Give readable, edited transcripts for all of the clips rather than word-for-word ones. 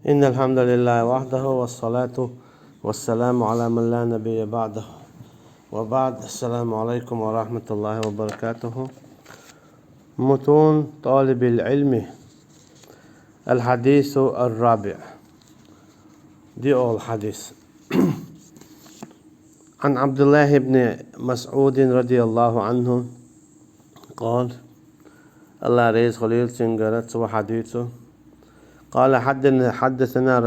إن الحمد لله وحده والصلاة والسلام على من لا نبي بعده وبعد. السلام عليكم ورحمة الله وبركاته. متون طالب العلم، الحديث الرابع. دي أول حديث. عن عبد الله بن مسعود رضي الله عنه قال: الله رئيس خليل سنجرت وحديثه قال: حدثنا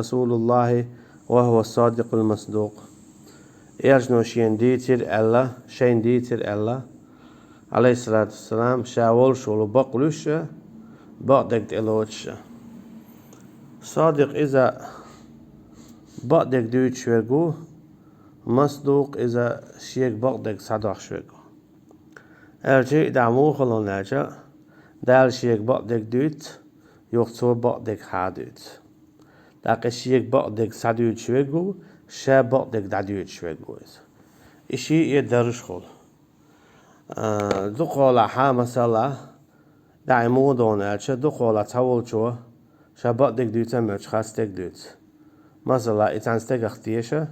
رسول الله وهو الصادق المصدوق. شين ديتر الله عليه الصلاة والسلام شاول شولو بقلوش بقدك دلوتش صادق إذا بقدك دوت شويقو، مصدوق إذا شيك بقدك صدق شويقو. الجي دعمو خلون الجا دال شيك بقدك دوت يوختو بقدك حادوت داك شيك بقدك صدوت شويقو شا بقدك دعدوت شويقو. إشي يدرش خل دقولا حا مسألة دعمو دون الجا دقولا تاول شو شا بقدك دوتا مرش خاستك دوت مثلا إتانستك اختيشة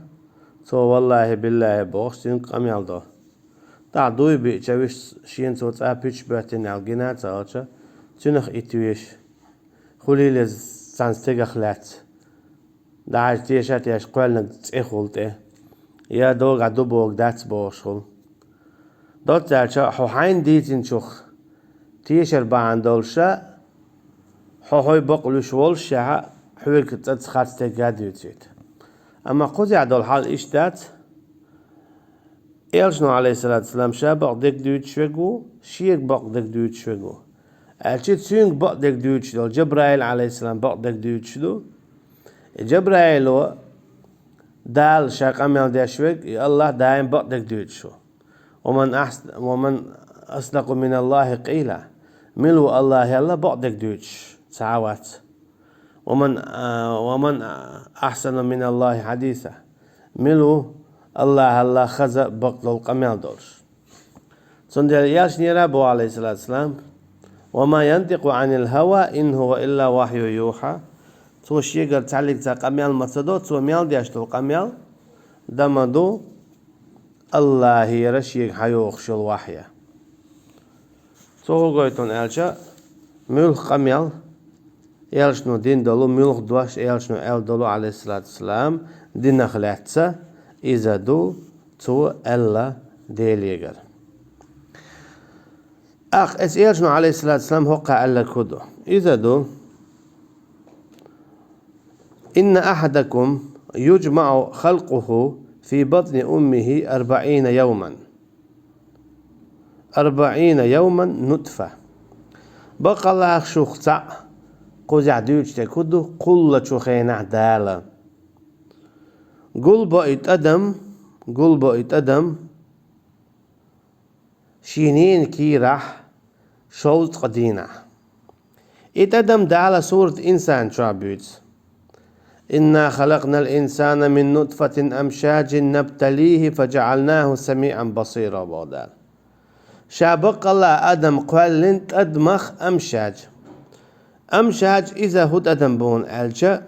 تو والله بالله بوخ تنق أميال دو دا دوي بي جاوش شين تو تابيش باتين الجنا تاوشة تنخ إتويش خليل سانستك أخلات دا عجتيشة تيش قوالنا تأخلت يا دوغ عدو بوغ دات بوشخل دوت تاوشة حوحين ديتين شوخ تيشر باان دولشة حوحي بقلوش والشة حويك تتخاتستك قاديوتيت. أما قوزي عدو الحال إيش دات إلشنو عليه الصلاة والسلام شا بقدك دوت شويقو شيك بقدك دوت شويقو ألشي تسينك بقدك دوت شدو جبرائيل عليه السلام بقدك دوت شدو جبرائيل دال شاق أميال دا شويق الله دايم بقدك دوت شو ومن أصدق من الله قيلا ملو الله يلا بقدك دوت سعوات ومن أحسن من الله حديثا ملو الله خزق بقلو القميال دورش صندل ياش نيرابو عليه الصلاة والسلام وما ينطق عن الهوى إن هو إلا وحي يوحى تو شيغر تعليق تا قميال مصدو تو ميال دياشتو القميال دمدو الله يرشيق حيوخ شو الوحي تو قويتون ألشا ملخ قميال يالشنو دين دولو ملخ دواش يالشنو ال دولو عليه الصلاة والسلام دين نخلاتسا إذا دو تو ألا ديليغر أخ يالشنو عليه الصلاة والسلام هقا ألا كدو إذا دو إن أحدكم يجمع خلقه في بطن أمه 40 يوما نطفة بقى الله شوختا قوزع دوش تكدو قلة شوخينة دالا قل بقيت أدم شينين كيرح شوط قدينة اتأدم دالا صورة إنسان شعبيت إنا خلقنا الإنسان من نطفة أمشاج نبتليه فجعلناه سميعا بصيرا بودال شابق الله أدم قال لنت أدمخ أمشاج إذا هد أدم بون ألجأ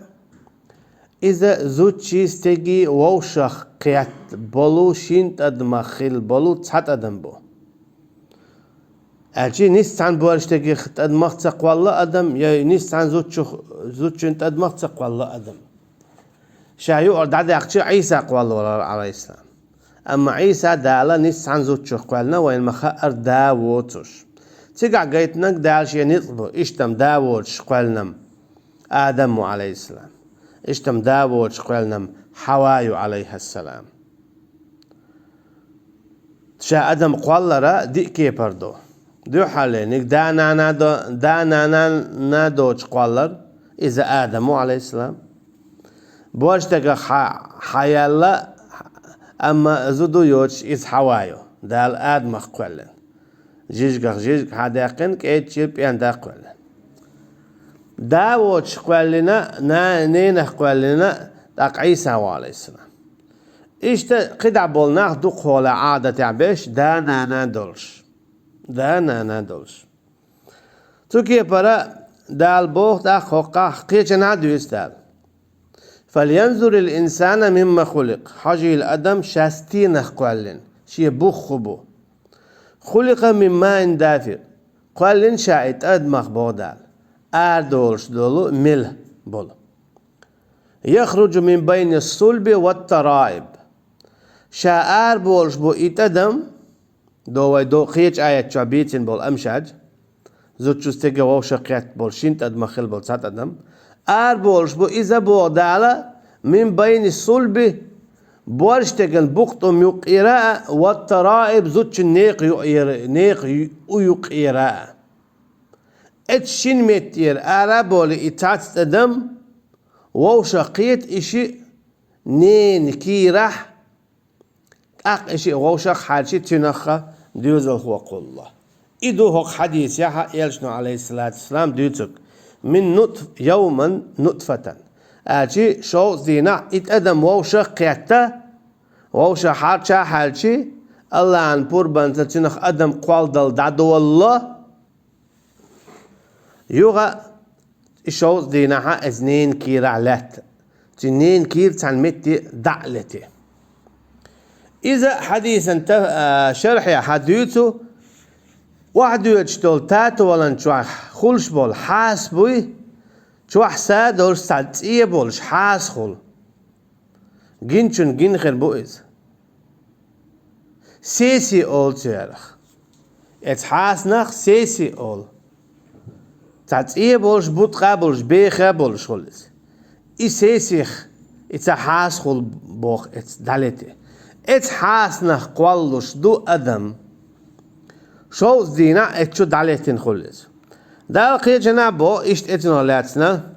إذا زوت شيستجي ووشخ قيات بلو شينت أدمخيل بلو تحت أدم بو ألجي نيستان بوارشتجي خت أدمخ تقوى الله أدم يا نيستان زوت شينت أدمخ تقوى الله أدم شايو أرد عدي أقشي عيسى قوى الله عليه السلام أما عيسى دالا نيستان زوت شخ قوالنا وين مخأر داووتش تقع قيتنك دال شي نطلبو اشتم داووتش قوالنم آدم عليه السلام اشتم داووتش قوالنم حوايو عليه السلام شا أدم قوالرا دي كي بردو دو حالينك دانا نادوش قوالر إذا آدم عليه السلام بوشتك حيالا أما زدو يوش إذ حوايو دال آدم قوالن جيجك حداقن كيت شيب يندا قوالن داووش قوالنا نينه قوالنا داق عيسى عليه السلام إشتا قدع بولناخ دو قولا عادة تعبش دانا نادولش تو كي برا دال بوخ دا خوقا قيجنا دويس دال فلينظر الإنسان مما خلق حاجي الأدم شاستين قوالين شي بوخ بو خلق من ماء دافئ قوالين شايت أدمخ بودال دولش دولو مل بول يخرج من بين الصلب والترائب شاعر بولش بو إتدم دو قيج آيات شعبيتين بول أمشاج زوج شستيجا وشقيت بول شنت أدمخل بول سات أدم بولش بو إذا بو دالا من بين الصلب بورشتغن بوقتم يقيراء والترائب زوج نيق يقيراء اتشين متير بولي إتات أدم وشقيت إشي نين كيرح إشي وشق حاجة تنخى ديوزل هو قول الله إدو هو حديث يحا يلشنو عليه الصلاة والسلام ديوتك من نطف يوما نطفة أجي شو زينا إتأدم وشق قيتا وشق حاجة حاجة الله عن بوربان تنخ أدم قوال دل دعدو الله يوغا شو زينها ازنين كير علات تنين كير تعلمتي دعلتي إذا حديثا شرح يا حديثو واحد يجتول تاتو ولا نشوح خلش بول حاسبوي شوح ساد ورش سالتيه بولش حاس خل جنشن جن خير بوئز سيسي أول تيارخ اتحاس نخ سيسي أول تاتيه بولش بوتقا بولش بيخا بولش خلص إسيسيخ إتحاس خل بوخ إتدالتي إتحاس نخ قوالوش دو أدم شو زينا اتشو دالتين خلص دال قيجنا بو إشت اتنو لاتنا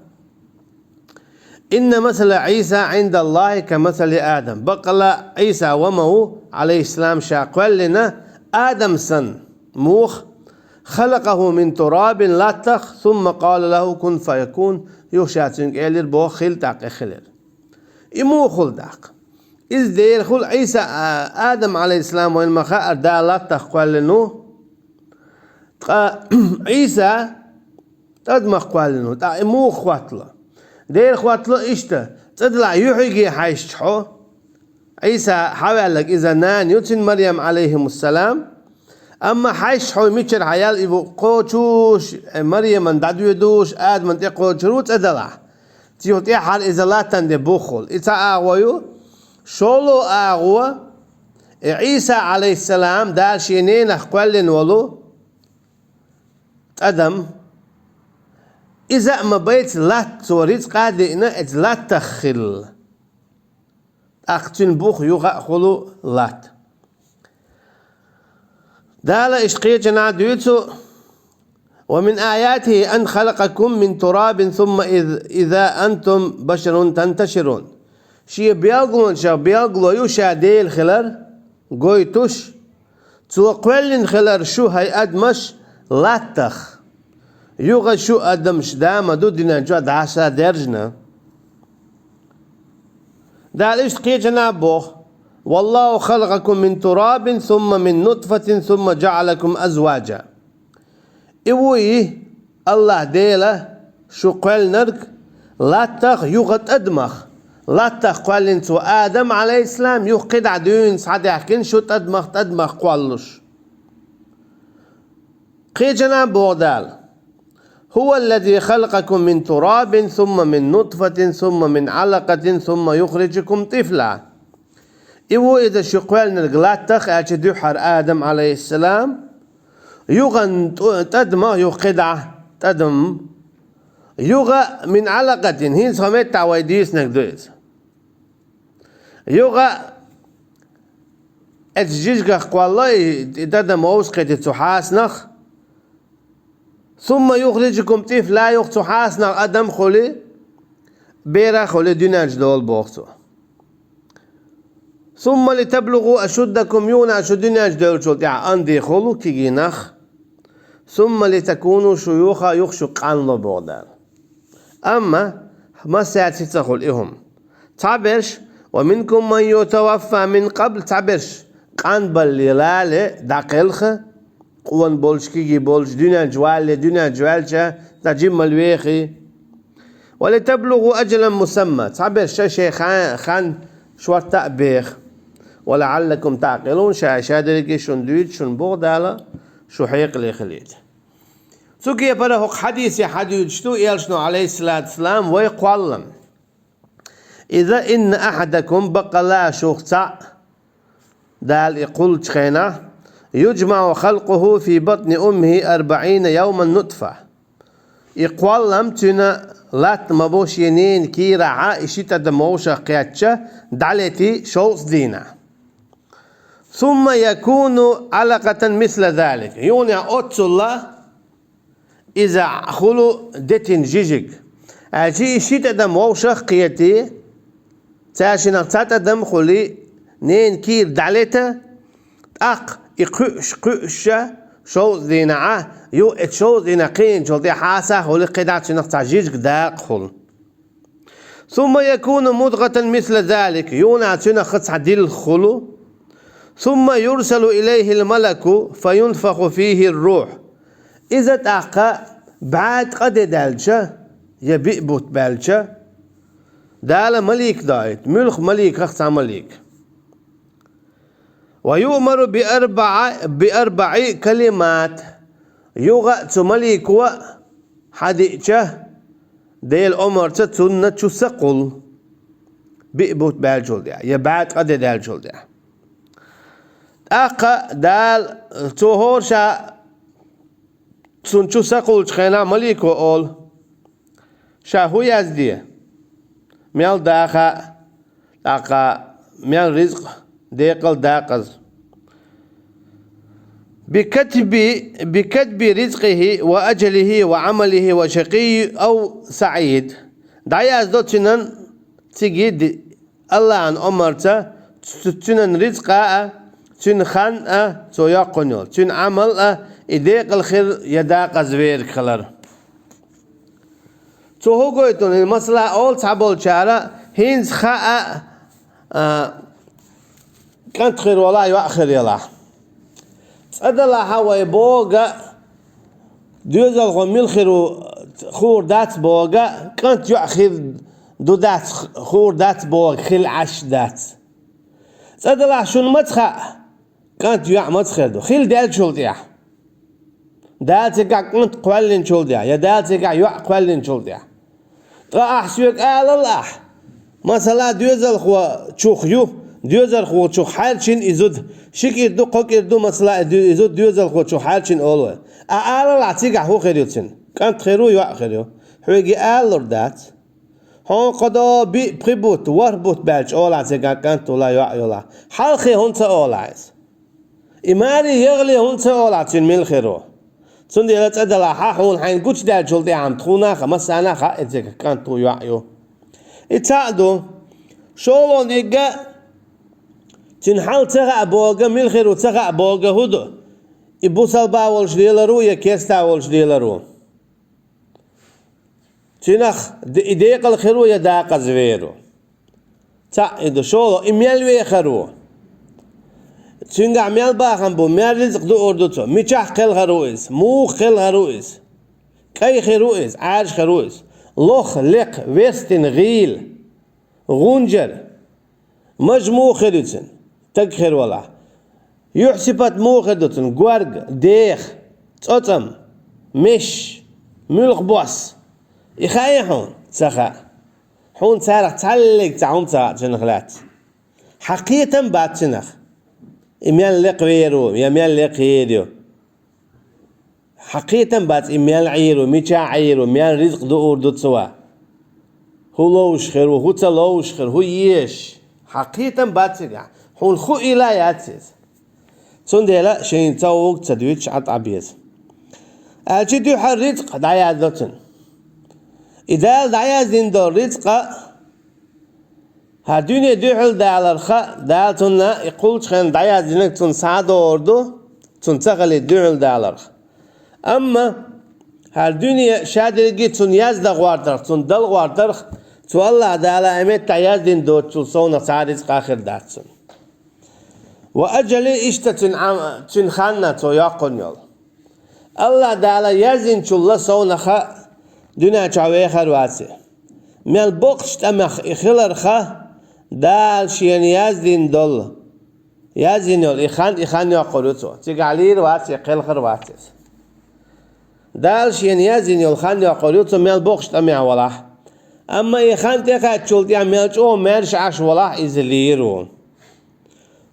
إن مثل عيسى عند الله كمثل آدم بقل عيسى ومه عليه السلام شاقوال لنا آدم سن موخ خلقه من تراب لاتخ ثم قال له كن فيكون يوشاتنك إلير بو خلتاق خلر إمو خلتاق إذ دير خل عيسى آدم عليه السلام وإن مخاء دا لاتخ قال لنو عيسى تدمخ قال لنو تا إمو خواتلا دير خواتلا إشتا تدلع يحيقي حيشتحو عيسى حوالك إذا نان يتن مريم عليهم السلام أما حيش حوي ميتشر حيال إبو قوتوش مريم من دادو يدوش آد من تقو شروط أدلع تيو تيحال إذا لا تندي بوخل إتا آغويو شولو آغو عيسى عليه السلام دال شينين أخقوالين ولو أدم إذا ما بيت لا توريت قادي إنا إت لا تخل أختن بوخ يوغا خلو لات دال إشقية جنا ديوتو ومن آياته أن خلقكم من تراب ثم إذا أنتم بشر تنتشرون شي بيالغلون شا بيالغلو يوشا ديل خلر قويتوش توقلن خلر شو هاي أدمش لاتخ يوغا شو أدمش داما دو دينا جواد عشا درجنا دال إشقية جنا بوخ والله خلقكم من تراب ثم من نطفة ثم جعلكم أزواجا إوي الله ديلا شو قال نرك لا تخ يغت أدمخ لا تخ قال انتو آدم عليه السلام يقد عدوين سعد يحكين شو تدمخ قالوش قيجنا بودال هو الذي خلقكم من تراب ثم من نطفة ثم من علقة ثم يخرجكم طفلا إيوه إذا شقوال نرقلاتخ أجدو حر آدم عليه السلام يغن تدمه يقدع تدم يغى من علقة هين سميت تعويديس نقدويس يغى أتجيجك قوالله تدم ووسقة تحاسنخ ثم يخرجكم طفل لا يختصحاسنخ أدم خلي بيرا خلي ديناج دول بوقتو ثم لتبلغوا أشدكم يونا أشدنا أجدول شلت عندي خلو كيجينخ ثم لتكونوا شيوخا يخشق عن لبودان أما ما سيأتي تقول إهم تعبرش ومنكم من يتوفى من قبل تعبرش قان بالليلة دقلخ قوان بولشكي بولش دنيا جوالشة تجمع الويخي ولتبلغوا أجلا مسمى تعبير شيء خان شوار بيخ ولعلكم تعقلون شادرقي شن دويد شن بغدالة شو حيق لي خليت سوكي بره حديث حديث يلشنو عليه الصلاة والسلام ويقولن إذا إن أحدكم بقى لا شوختا دال يقول تخينا يجمع خلقه في بطن أمه 40 يوما نطفة يقول لم تنا لات مبوش ينين كيرا عائشة دموشة قياتشة دالتي شوص دينا ثم يكون علقة مثل ذلك يوني الله إذا خلو دتن جيجك أجي شيت دموشة قياتي تاشنا تدم خلي نين كير دالته أق يقش شو ذينا يو اتشو ذينا قين شو ذي حاسة خلي قدعت شنق تعجيج داق خل ثم يكون مضغة مثل ذلك يونا تنا خص عديل الخلو ثم يرسل إليه الملك فينفخ فيه الروح إذا تاقى بعد قد دالشة يبئبوت بالشة دال مليك دايت ملك مليك خص مليك ويؤمر بأربع كلمات يغأت مليك وحديثة ديل أمر تتسنة تسقل بئبوت بالجول ديا يبعد قد دالجول ديا أقا دال تهورشا تسن تسقل تخينا مليك وقول شاهو يزديه ميال داخا ميال رزق ديقل داقز بكتب رزقه وأجله وعمله وشقي أو سعيد داياز دو تنن تجد الله أن أمرته تنن رزقه تن خانه تو يقنول تن عمل إديق الخير يداقز وير خلر تو هو قويتون المسألة أول تعبول شارع هينز خاء كانت خير ولا يؤخر يلا أدلا حوي بوغا دوزل خميل خير خور دات بوغا كانت يؤخر دو دات خور دات بوغ خل عش دات أدلا شون متخا كانت يعمل خير دو خل دال شول ديا دالتك كنت قوالين شول ديا يا دالتك يقوالين شول ديا أحسوك الله مثلا دوزل خو تشوخيو دوزل خو تشوخ حالشين إزود شكل دو قك دو مثلا إزود دوزل خو تشوخ حالشين أولوه الله عتيجا هو خيريتين كانت خيرو يا خيرو حوجي الله دات هون قدا بريبوت وربوت بالش أول عتيجا كانت ولا يلا حلخي هون تأولايز إماري يغلي هون تأولاتين من خيرو سندي لا تدل حاحون حين قتش دال جلدي عم تخونا خمس سنة خائتك كانت يعيو اتعدو شولون إيجا تنحل تغا بوغا ملخير وتغا بوغا هدو إبوسال باولش ديلارو يكيستا ولش ديلارو تنخ إديق الخيرو يداق زويرو تعدو شولو إميال ويخرو تنقع ميال باخن بو ميال رزق دو أردوتو ميشاح خيل خرويس مو خيل خرويس كي خرويس عارش خرويس لوخ لق ويستن غيل غونجر مجمو خيروتن تك خير ولا يحسبت مو خيروتن قوارق ديخ تطم مش ملق بوس يخايحون تسخا حون تارق تعلق تعون تنخلات حقيقة بعد تنخ إميال لقيرو يميال لقيرو حقيقة بعد إميال عيرو ميشا عيرو ميال رزق دور دو تسوا هو لوش خير وهو تلوش خير هو يش حقيقة بعد تجع هون خو إلى ياتس سندلا شين تاوق تدويتش عط عبيز أجدو حرزق دعيا ذاتن إذا دعيا زين دور رزق هدوني دوحل دالرخا دالتنا يقول خن دعيا زينك تون سعادة أردو تون تغلي دوحل دالرخ أما هدوني شادرقي تون يزدق واردرخ تون دل واردرخ تو الله دالا أمت تعياز دين دو تلصونا سعادة آخر داتسون وأجلي إشتا تن خاننا تو يقن يول الله تعالى يزن شلا صونخا دنا شعوي خرواتي مال بوقش تمخ إخلرخا دال شين يزن دول يزن يول إخان يقولوتو تقالير واتي قل خرواتي دال شين يزن يول خان يقولوتو مال بوقش تمع ولا أما إخان تكاد شلتي مال جو مرش عش ولا إزليرون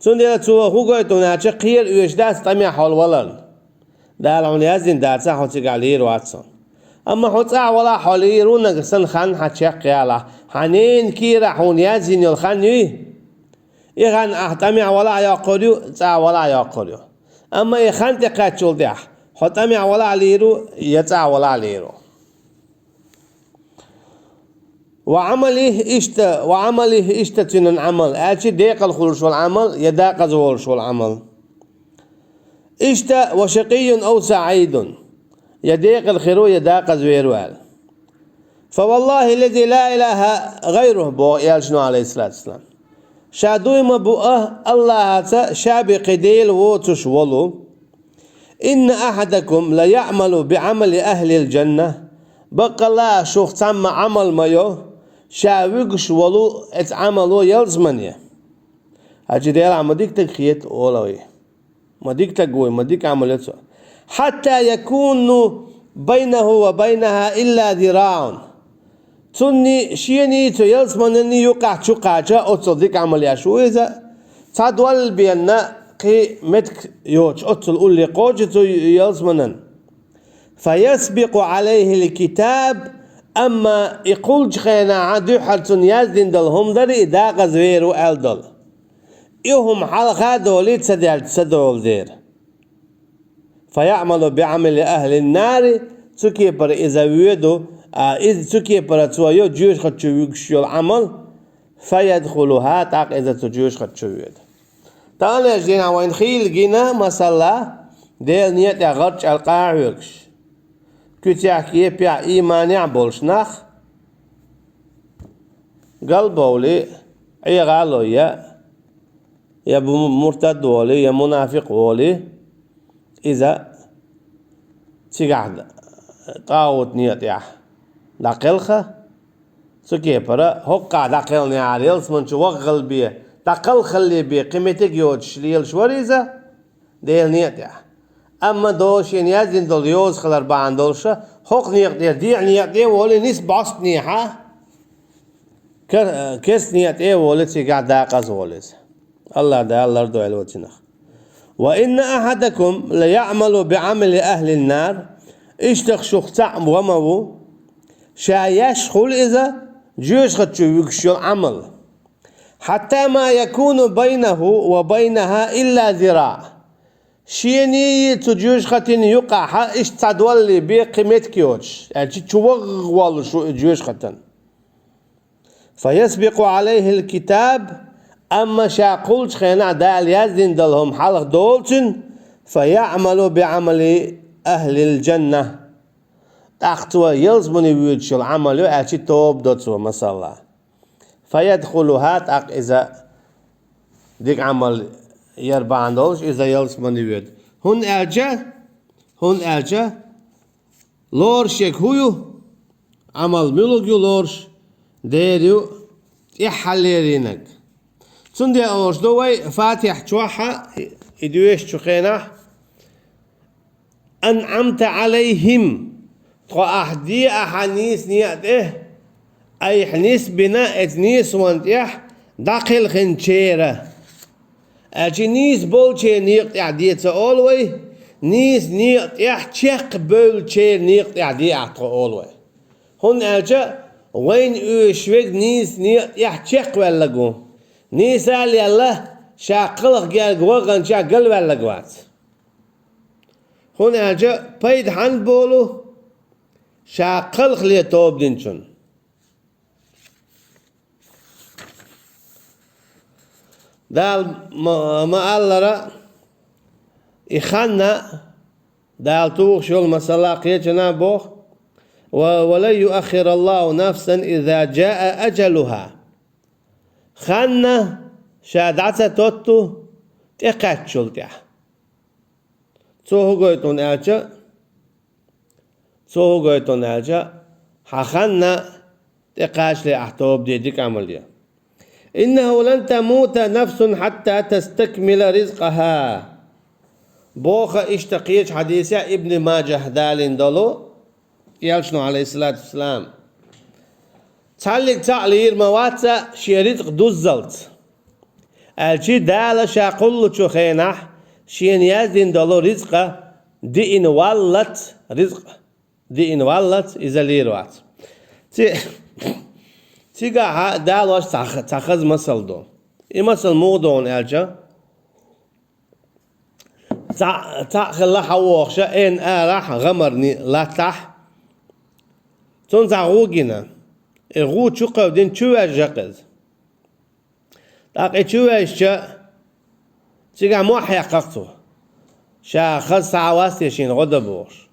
سندلا تو هو توناچ قيل يشداس تمع حول ولن دال عم يزن داتsa حوتي قالير واتسون أما حوتsa ولا حوليرون نقصن خان حتشق يالا حنين كيرا حون يزن الخان يي إخان أحتمع ولا يقوليو تسا ولا يقوليو أما إخان تقاد شلتي حتمع ولا ليرو يتسا ولا ليرو وعمله تنن عمل أشي ديق الخلوش والعمل يداق زولش والعمل وشقي أو سعيد يديق الخيرو يداق زويروال فوالله الذي لا إله غيره بو يالشنو عليه الصلاة والسلام شادوي مبوءه الله شابي قديل وتشولو إن أحدكم ليعمل بعمل أهل الجنة بقى الله شوخ تم عمل مايو شاويقش ولو اتعملو يلزمنيه هاجي ديال عمديك تكخيت أولوي مديك تقوي مديك عملته حتى يكون بينه وبينها إلا ذراع تني شيني تو يلزمنني يقع شقاجة أو تصديق عمليا شو إذا تدول بينا قي متك يوش أتصل أولي قوجة يلزمنن فيسبق عليه الكتاب أما يقول جخينا عدو حالتون يزدين دلهم در إدا غزويرو ألدل إيهم حلقة دولي تسدول دير فيعمل بعمل أهل النار تكي بر إذا ويدو تكي بر تويو جيوش خد شويكشيو العمل فيدخلها تاق إذا تجيوش خد شويد تعالى يجينا وين خيل جينا مسلا دير نيت يغرش القاعوكش كتاكي بيع إيمانع بولشناخ قلبولي أي غالو يا مرتد ولي يا منافق ولي إذا تقعد طاوت نيت يا دقلخة سكي برا هقع دقلني عريلس من شو وغل بيه دقل خلي بيه قيمتك يوتش ليل شوريزة ديل نيت يا أما دوش ينزل دوليوز خلر باندولشة حق نيقدر ديع نيقدر ولا نيس باست نيحة كس نيقدر ولا تيجا داقز ولز الله ده الله رضو علوتنا وإن أحدكم ليعمل بعمل أهل النار اشتخشخ تعم ومو شا يشخل إذا جيش خدشو يكشو عمل حتى ما يكون بينه وبينها إلا ذراع شيني تجوش خاتين يقع إيش تدولي بقيمة كيوش يعني تشوغ والو شو جوش خاتين فيسبق عليه الكتاب أما شاقولش خينا دال يزدين دلهم حلق دولتن فيعملوا بعمل أهل الجنة تاختوا يلزمني ويدشو العمل أشي توب دوتسو مثلا فيدخلوا تاق إذا ديك عمل يربع دولش إذا يلزمني ويد هون أجا لورش يكهيو عمل ملوغيو لورش ديريو يحليرينك سندي أورش دوي فاتح شوحة إدويش شخينة أنعمت عليهم تقو أحدي أحانيس نياته أي حنيس بنا اتنيس وانتيح داخل خنشيرة أجي نيس بولشي نيقطع ديتا أولوي نيس نيقطع تشيق بولشي نيقطع ديتا أولوي هون أجا وين أشوك نيس نيقطع تشيق ولقو نيس اللي الله شاقلق جال قوغن شاقل ولقوات هون أجا بيد حن بولو شاقلق لي توب دينشون دال ما الله إخنا دال توخ شو المسألة قيتنا بوخ ولا يؤخر الله نفسا إذا جاء أجلها خنا شادعتا توتو تقاتشل تيح توهو قويتون أجا سو قويتون ألجا حخنا تقاش لأحتوب ديك عملية إنه لن تموت نفس حتى تستكمل رزقها بوخا اشتقيش حديثة ابن ماجه دالين دولو يالشنو عليه الصلاة والسلام تعلق تعلير مواتة شي رزق دوزلت الشي دالة شاقل شو خينح شي نيازين دولو رزقه دي إن والت رزق دي إن والت إذا ليروات تيجا دالوش تاخذ مثل دو مثل مودون الجا تاخذ لها وخشة إن راح غمرني لا تح تنزع غوجنا الغو تشقى دين تشوى جقز تاقي تشوى الشا تيجا موحي ققصو شا خذ ساعة شين غدا بوش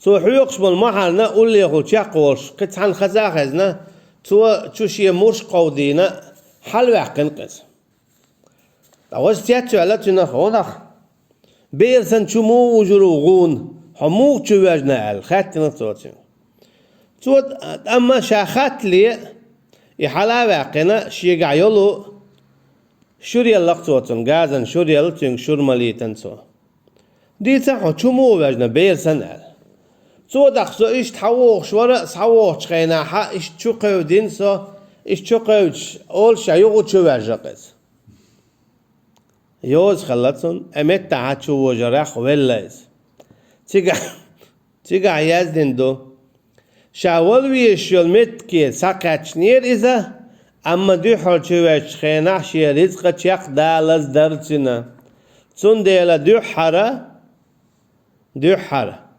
تو حيوقش بالمحل نقول لي غو تشقوش قطعن خزاخزنا تو شي موش قودينا حلوة قنقز تاوش تياتشو على تنخونخ بيرسن شمو وجروغون حموق تشواجنا على خاتنا توتين توت أما شاخات لي يحلا قنا شي قايلو شوري اللقطوتن غازن شوري اللتين شور مليتن سو دي تاعو شمو واجنا بيرسن على تو دخسو إيش تحوق شورا سحوق شخينا حا إيش تشوقو دين سو إيش تشوقو أول شيء يغو تشواجقز يوز خلصن أمت تعاد شو وجرح ولاز تيجا عيازدين دو شاول ويشيل مت كي ساقاتش نير إذا أما دو حال شواج خينا شي رزق تشاق دالز درتنا تون ديلا دو حرة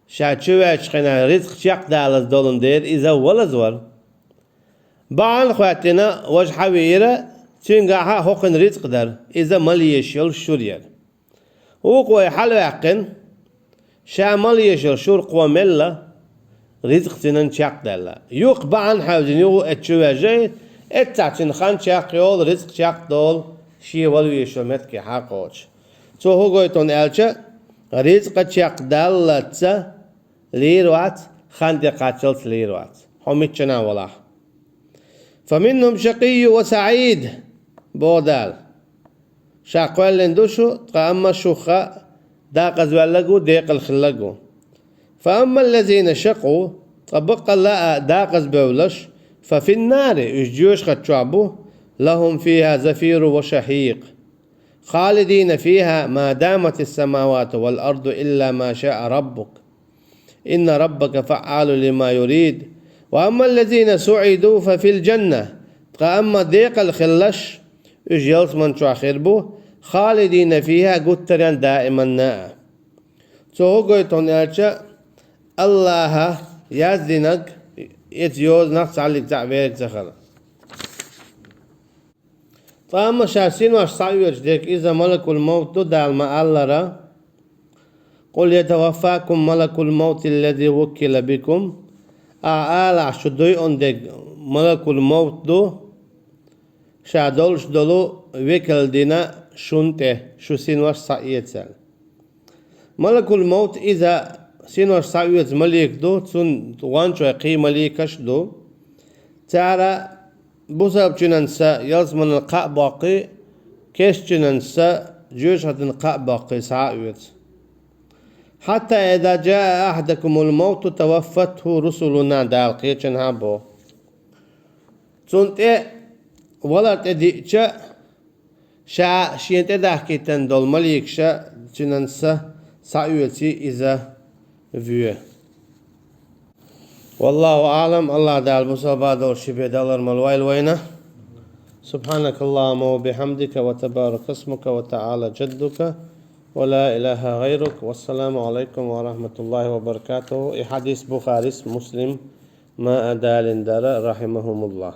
شا شواج خينا رزق تشاق دالز دولن دير إذا ولا زور بعض خواتنا وجه حويرة تنقعها حقن رزق در إذا مليشيل شوريال وقوي حلوة شا مليشيل شور قوى ملا رزق تنن شاق دالا يقبع عن حوزين يغو اتشواجي اتعتن خان شاق يول رزق شاق دول شي ولويشيل متكي حقوش تو هو قويتون الچا رزق شاق دالا تسا ليروات خان دي قاتلت ليروات حميتشنا والله فمنهم شقي وسعيد بودال شاقوال لندوشو تقاما شوخا داقز واللقو ديق الخلقو فأما الذين شقوا طبق لا داقز بولش ففي النار يجيوش خدشعبو لهم فيها زفير وشهيق خالدين فيها ما دامت السماوات والأرض إلا ما شاء ربك إن ربك فعال لما يريد وأما الذين سعدوا ففي الجنة أما ضيق الخلش يجلس من شاخربو خالدين فيها قترا دائما ناء سو قويتون يالشا الله يزدنك يتيوز نقص عليك تعبيرك زخلا فأما شاسين واش صعيوش ديك إذا ملك الموت دال ما الله قل يتوفاكم ملك الموت الذي وكل بكم أعلى شدوي عندك ملك الموت دو شادولش دولو وكل دينا شنته شو سينوش صعيت سال ملك الموت إذا سينوش صعيت ملك دو تون وانشو يقي ملكش دو تعالى بسبب جننسا يلزمن القاء باقي كيش جننسا جوش هتنقاء باقي صعيت حتى إذا جاء أحدكم الموت توفته رسلنا دالقيتشن هابو تونت ولا تديتشا شا شينت داكيتن دول مليك شا جننسا سعيوتي إذا فيه والله أعلم الله دال مصابة دول شبه دولار ملويل وينه سبحانك اللهم وبحمدك وتبارك اسمك وتعالى جدك ولا إله غيرك والسلام عليكم ورحمة الله وبركاته. حديث بخاري مسلم ما أدال دار رحمهم الله.